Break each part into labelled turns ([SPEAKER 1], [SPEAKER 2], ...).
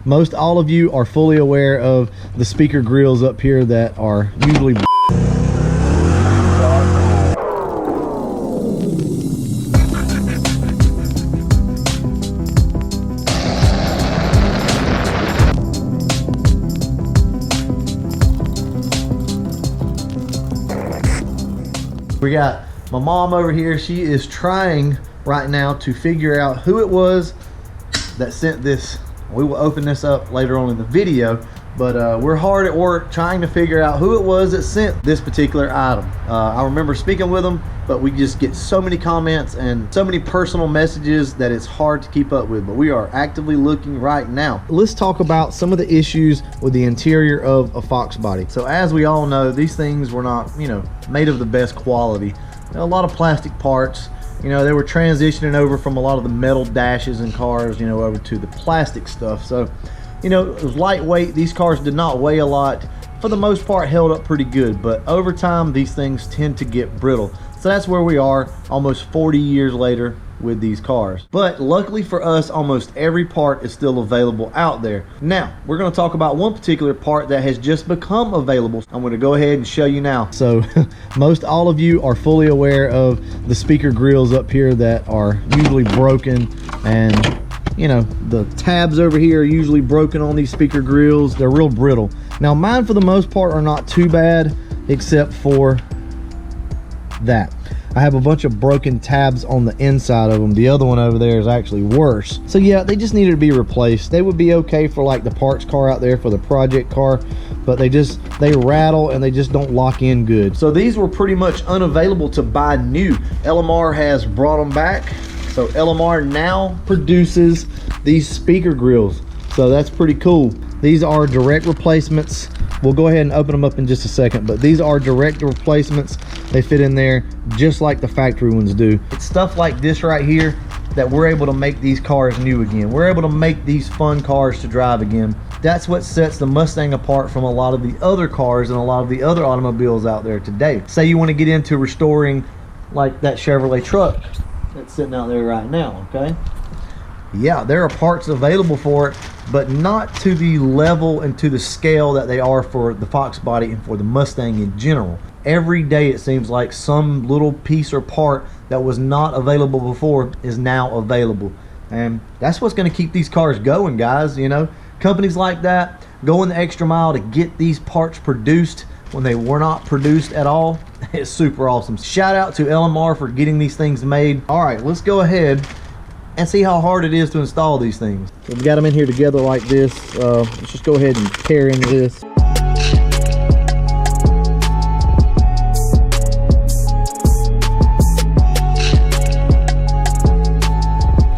[SPEAKER 1] most all of you are fully aware of the speaker grills up here that are usually we got my mom over here. She is trying right now to figure out who it was that sent this. We will open this up later on in the video, but we're hard at work trying to figure out who it was that sent this particular item. I remember speaking with them, but we just get so many comments and so many personal messages that it's hard to keep up with, but we are actively looking right now. Let's talk about some of the issues with the interior of a Foxbody. So as we all know, these things were not, you know, made of the best quality. A lot of plastic parts. You know, they were transitioning over from a lot of the metal dashes in cars, you know, over to the plastic stuff. So, you know, it was lightweight. These cars did not weigh a lot. For the most part, held up pretty good. But over time, these things tend to get brittle. So that's where we are almost 40 years later with these cars. But luckily for us, almost every part is still available out there. Now, we're going to talk about one particular part that has just become available. I'm going to go ahead and show you now. So most all of you are fully aware of the speaker grills up here that are usually broken, and you know, the tabs over here are usually broken on these speaker grills. They're real brittle. Now mine for the most part are not too bad, except for that. I have a bunch of broken tabs on the inside of them. The other one over there is actually worse. So yeah, they just needed to be replaced. They would be okay for like the parts car out there, for the project car, but they rattle and they just don't lock in good. So these were pretty much unavailable to buy new. LMR has brought them back. So LMR now produces these speaker grills. So that's pretty cool. These are direct replacements. We'll go ahead and open them up in just a second, but these are direct replacements. They fit in there just like the factory ones do. It's stuff like this right here that we're able to make these cars new again. We're able to make these fun cars to drive again. That's what sets the Mustang apart from a lot of the other cars and a lot of the other automobiles out there today. Say you want to get into restoring like that Chevrolet truck that's sitting out there right now, okay? Yeah, there are parts available for it, but not to the level and to the scale that they are for the Foxbody and for the Mustang in general. Every day it seems like some little piece or part that was not available before is now available. And that's what's going to keep these cars going, guys. You know, companies like that going the extra mile to get these parts produced when they were not produced at all. It's super awesome. Shout out to LMR for getting these things made. All right, let's go ahead and see how hard it is to install these things. So we've got them in here together like this. Let's just go ahead and tear into this.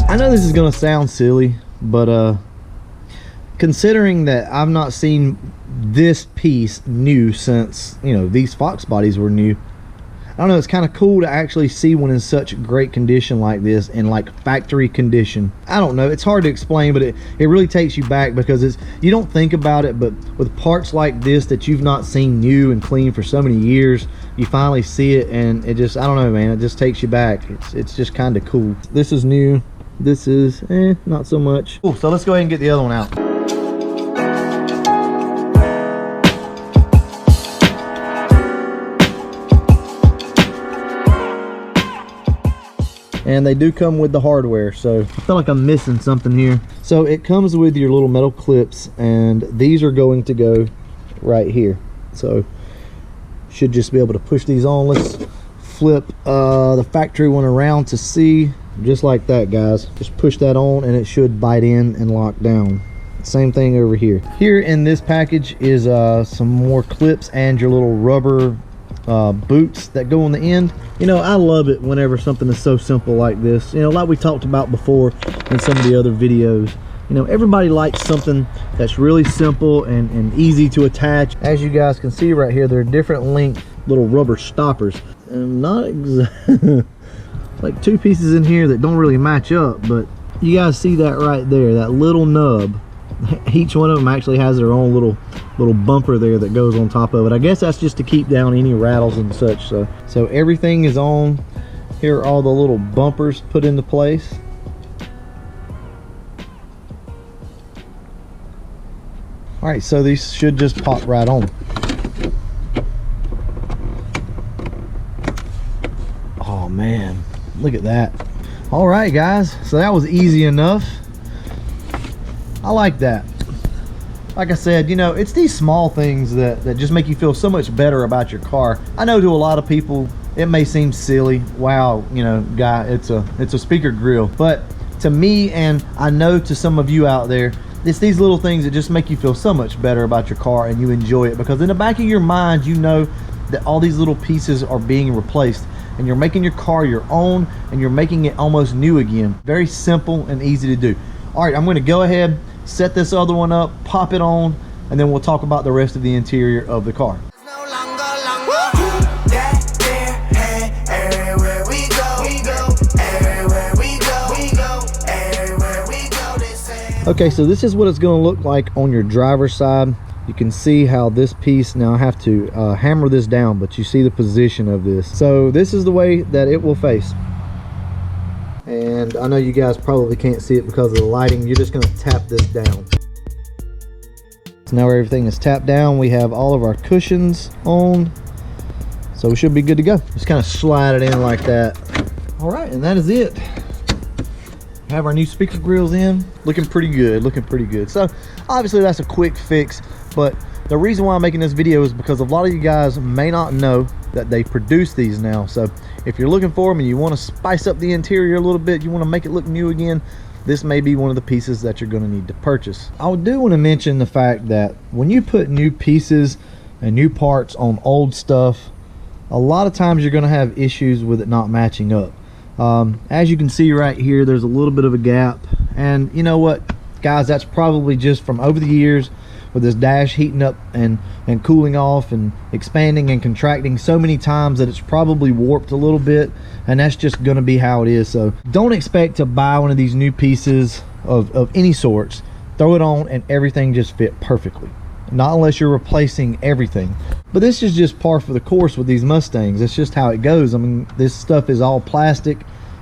[SPEAKER 1] I know this is gonna sound silly, but considering that I've not seen this piece new since, you know, these Foxbodies were new, I don't know, it's kind of cool to actually see one in such great condition like this, in like factory condition. I don't know, it's hard to explain, but it really takes you back, because it's, you don't think about it, but with parts like this that you've not seen new and clean for so many years, you finally see it, and it just, I don't know, man, it just takes you back. It's just kind of cool. This is new. This is not so much. Cool, so let's go ahead and get the other one out. And they do come with the hardware, so I feel like I'm missing something here. So it comes with your little metal clips, and these are going to go right here. So should just be able to push these on. Let's flip the factory one around to see. Just like that, guys. Just push that on and it should bite in and lock down. Same thing over here. Here in this package is some more clips and your little rubber boots that go on the end. You know, I love it whenever something is so simple like this. You know, like we talked about before in some of the other videos. You know, everybody likes something that's really simple and easy to attach. As you guys can see right here, there are different length little rubber stoppers. And not exactly like two pieces in here that don't really match up, but you guys see that right there, that little nub. Each one of them actually has their own little bumper there that goes on top of it. I guess that's just to keep down any rattles and such. So everything is on. Here are all the little bumpers put into place. All right, so these should just pop right on. Oh man, look at that. All right guys, so that was easy enough. I like that. Like I said, you know, it's these small things that just make you feel so much better about your car. I know to a lot of people it may seem silly. Wow, you know, guy, it's a speaker grill. But to me, and I know to some of you out there, it's these little things that just make you feel so much better about your car, and you enjoy it because in the back of your mind you know that all these little pieces are being replaced, and you're making your car your own, and you're making it almost new again. Very simple and easy to do. All right, I'm going to go ahead, set this other one up, pop it on, and then we'll talk about the rest of the interior of the car. Okay, so this is what it's going to look like on your driver's side. You can see how this piece, now I have to hammer this down, but you see the position of this. So this is the way that it will face. And I know you guys probably can't see it because of the lighting. You're just going to tap this down. So now everything is tapped down. We have all of our cushions on. So we should be good to go. Just kind of slide it in like that. All right, and that is it. Have our new speaker grills in, looking pretty good, looking pretty good. So obviously that's a quick fix, but the reason why I'm making this video is because a lot of you guys may not know that they produce these now. So if you're looking for them and you want to spice up the interior a little bit, you want to make it look new again, this may be one of the pieces that you're going to need to purchase. I do want to mention the fact that when you put new pieces and new parts on old stuff, a lot of times you're going to have issues with it not matching up. As you can see right here, there's a little bit of a gap, and you know what guys, that's probably just from over the years with this dash heating up and cooling off and expanding and contracting so many times that it's probably warped a little bit, and that's just going to be how it is. So don't expect to buy one of these new pieces of any sorts, throw it on, and everything just fit perfectly. Not unless you're replacing everything. But this is just par for the course with these Mustangs. It's just how it goes. I mean, this stuff is all plastic,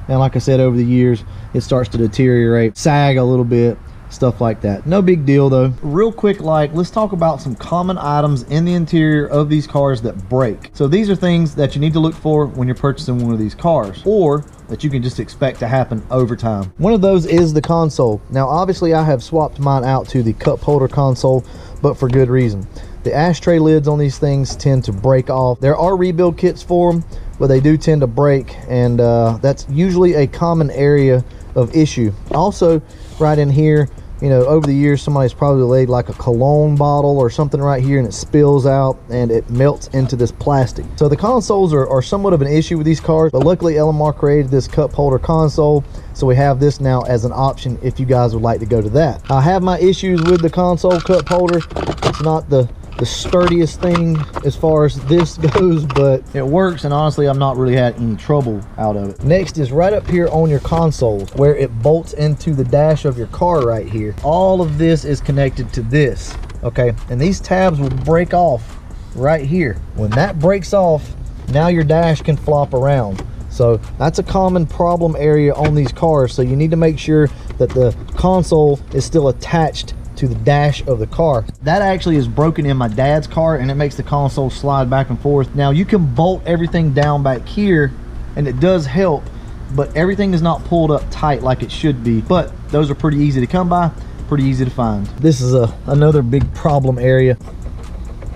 [SPEAKER 1] and like I said, over the years it starts to deteriorate, sag a little bit, stuff like that. No big deal though. Real quick, let's talk about some common items in the interior of these cars that break. So these are things that you need to look for when you're purchasing one of these cars, or that you can just expect to happen over time. One of those is the console. Now obviously I have swapped mine out to the cup holder console, but for good reason. The ashtray lids on these things tend to break off. There are rebuild kits for them, but they do tend to break, and that's usually a common area of issue. Also, right in here, you know, over the years somebody's probably laid like a cologne bottle or something right here, and it spills out and it melts into this plastic. So the consoles are somewhat of an issue with these cars, but luckily LMR created this cup holder console, so we have this now as an option if you guys would like to go to that. I have my issues with the console cup holder. It's not the sturdiest thing as far as this goes, but it works, and honestly I've not really had any trouble out of it. Next is right up here on your console where it bolts into the dash of your car right here. All of this is connected to this, okay, and these tabs will break off right here. When that breaks off, now your dash can flop around. So that's a common problem area on these cars, so you need to make sure that the console is still attached to the dash of the car. That actually is broken in my dad's car, and it makes the console slide back and forth. Now you can bolt everything down back here, and it does help, but everything is not pulled up tight like it should be. But those are pretty easy to come by, pretty easy to find. This is another big problem area.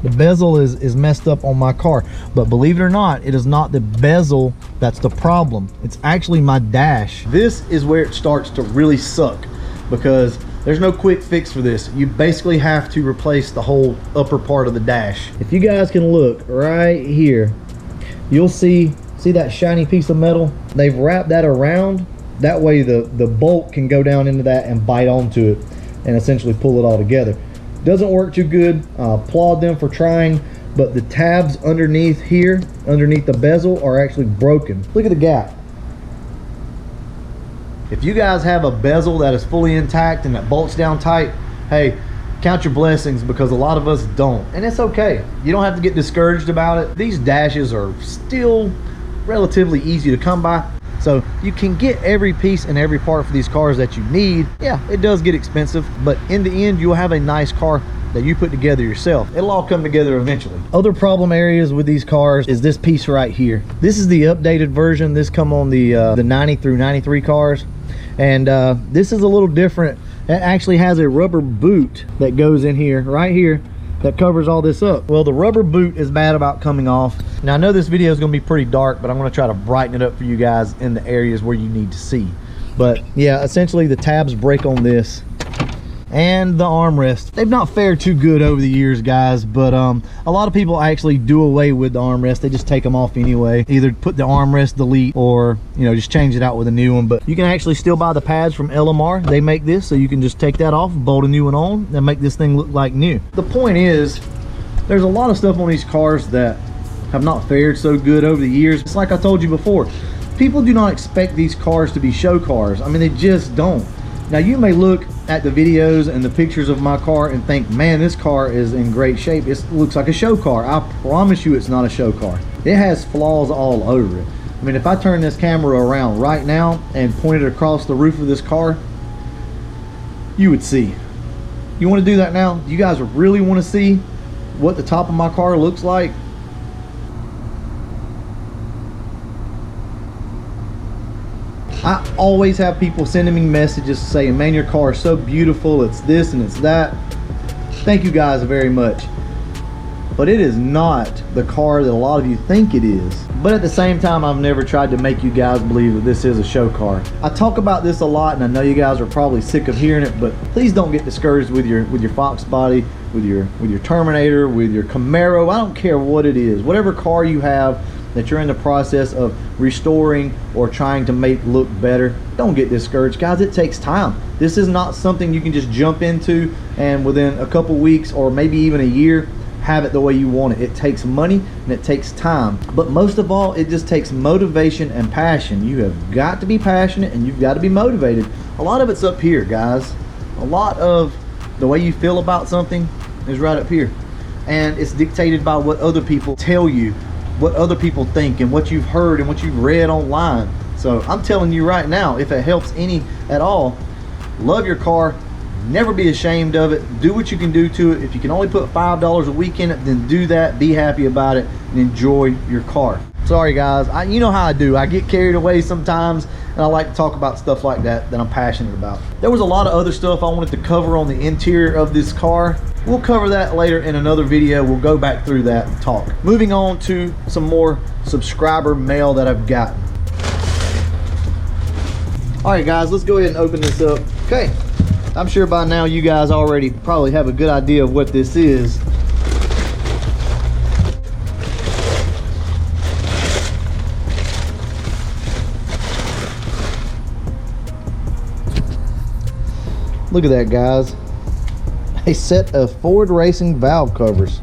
[SPEAKER 1] The bezel is messed up on my car, but believe it or not, it is not the bezel that's the problem. It's actually my dash. This is where it starts to really suck, because there's no quick fix for this. You basically have to replace the whole upper part of the dash. If you guys can look right here, you'll see that shiny piece of metal? They've wrapped that around. That way the bolt can go down into that and bite onto it and essentially pull it all together. Doesn't work too good. I applaud them for trying, but the tabs underneath here, underneath the bezel, are actually broken. Look at the gap. If you guys have a bezel that is fully intact and that bolts down tight, hey, count your blessings, because a lot of us don't, and it's okay. You don't have to get discouraged about it. These dashes are still relatively easy to come by, so you can get every piece and every part for these cars that you need. Yeah, it does get expensive, but in the end you'll have a nice car that you put together yourself. It'll all come together eventually. Other problem areas with these cars is this piece right here. This is the updated version. This come on the 90 through 93 cars, and this is a little different. It actually has a rubber boot that goes in here, right here, that covers all this up. Well, the rubber boot is bad about coming off. Now I know this video is going to be pretty dark, but I'm going to try to brighten it up for you guys in the areas where you need to see. But yeah, essentially the tabs break on this, and the armrest. They've not fared too good over the years, guys, but a lot of people actually do away with the armrest. They just take them off anyway. Either put the armrest delete, or you know, just change it out with a new one. But you can actually still buy the pads from LMR. They make this, so you can just take that off, bolt a new one on, and make this thing look like new. The point is, there's a lot of stuff on these cars that have not fared so good over the years. It's like I told you before, people do not expect these cars to be show cars. I mean, they just don't. Now you may look at the videos and the pictures of my car and think, man, this car is in great shape. It looks like a show car. I promise you it's not a show car. It has flaws all over it. I mean, if I turn this camera around right now and point it across the roof of this car, you would see. You want to do that now? You guys really want to see what the top of my car looks like? I always have people sending me messages saying, man, your car is so beautiful, it's this and it's that. Thank you guys very much. But it is not the car that a lot of you think it is. But at the same time, I've never tried to make you guys believe that this is a show car. I talk about this a lot, and I know you guys are probably sick of hearing it, but please don't get discouraged with your Foxbody, with your Terminator, with your Camaro. I don't care what it is. Whatever car you have that you're in the process of restoring or trying to make look better, don't get discouraged, guys. It takes time. This is not something you can just jump into and within a couple weeks or maybe even a year have it the way you want it. It takes money and it takes time, but most of all, it just takes motivation and passion. You have got to be passionate and you've got to be motivated. A lot of it's up here, guys. A lot of the way you feel about something is right up here, and it's dictated by what other people tell you, what other people think, and what you've heard and what you've read online. So I'm telling you right now, if it helps any at all, love your car, never be ashamed of it, do what you can do to it. If you can only put $5 a week in it, then do that, be happy about it, and enjoy your car. Sorry guys, you know how I do. I get carried away sometimes, and I like to talk about stuff like that I'm passionate about. There was a lot of other stuff I wanted to cover on the interior of this car. We'll cover that later in another video. We'll go back through that and talk. Moving on to some more subscriber mail that I've gotten. All right guys, let's go ahead and open this up. Okay, I'm sure by now you guys already probably have a good idea of what this is. Look at that, guys. A set of Ford Racing valve covers.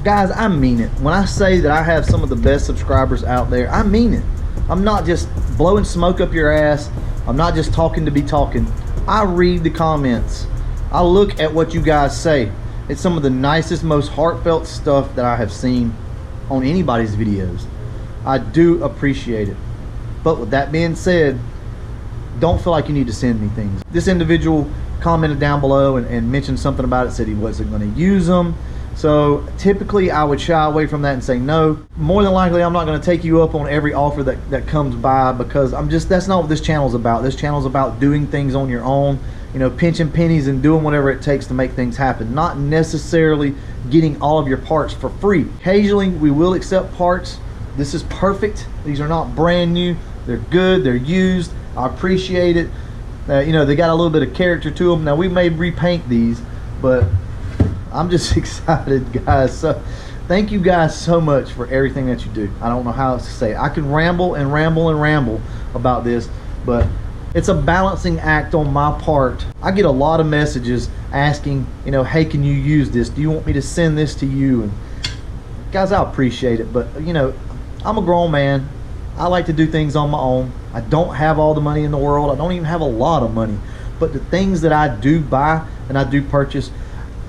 [SPEAKER 1] Guys, I mean it. When I say that I have some of the best subscribers out there, I mean it. I'm not just blowing smoke up your ass. I'm not just talking to be talking. I read the comments. I look at what you guys say. It's some of the nicest, most heartfelt stuff that I have seen on anybody's videos. I do appreciate it. But with that being said, don't feel like you need to send me things. This individual commented down below and mentioned something about it, said he wasn't going to use them. So typically I would shy away from that and say no. More than likely I'm not going to take you up on every offer that comes by, because that's not what this channel's about. This channel's about doing things on your own, you know, pinching pennies and doing whatever it takes to make things happen, not necessarily getting all of your parts for free. Occasionally we will accept parts. This is perfect. These are not brand new. They're good, they're used. I appreciate it. You know, they got a little bit of character to them. Now we may repaint these, but I'm just excited, guys. So thank you guys so much for everything that you do. I don't know how else to say it. I can ramble and ramble and ramble about this, but it's a balancing act on my part. I get a lot of messages asking, you know, hey, can you use this? Do you want me to send this to you? And guys, I appreciate it, but you know, I'm a grown man. I like to do things on my own. I don't have all the money in the world. I don't even have a lot of money, but the things that I do buy and I do purchase,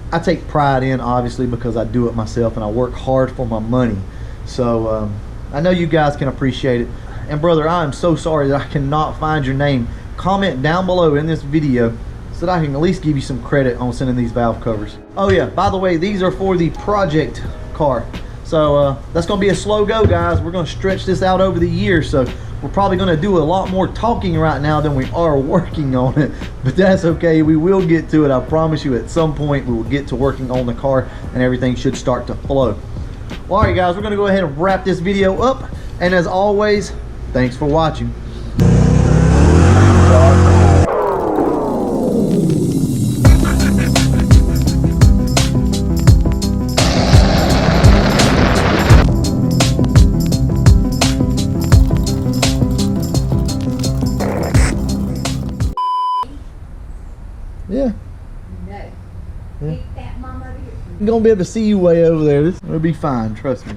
[SPEAKER 1] I take pride in, obviously, because I do it myself and I work hard for my money. So I know you guys can appreciate it. And brother, I am so sorry that I cannot find your name. comment down below in this video so that I can at least give you some credit on sending these valve covers. Oh yeah, by the way, these are for the project car. So that's gonna be a slow go, guys. We're gonna stretch this out over the year, so we're probably gonna do a lot more talking right now than we are working on it, but that's okay. We will get to it. I promise you, at some point we will get to working on the car and everything should start to flow. Well, all right guys, we're gonna go ahead and wrap this video up, and as always, thanks for watching. Yeah.
[SPEAKER 2] No.
[SPEAKER 1] Yeah.
[SPEAKER 2] Keep that mama here.
[SPEAKER 1] I'm gonna be able to see you way over there. It'll be fine, trust me.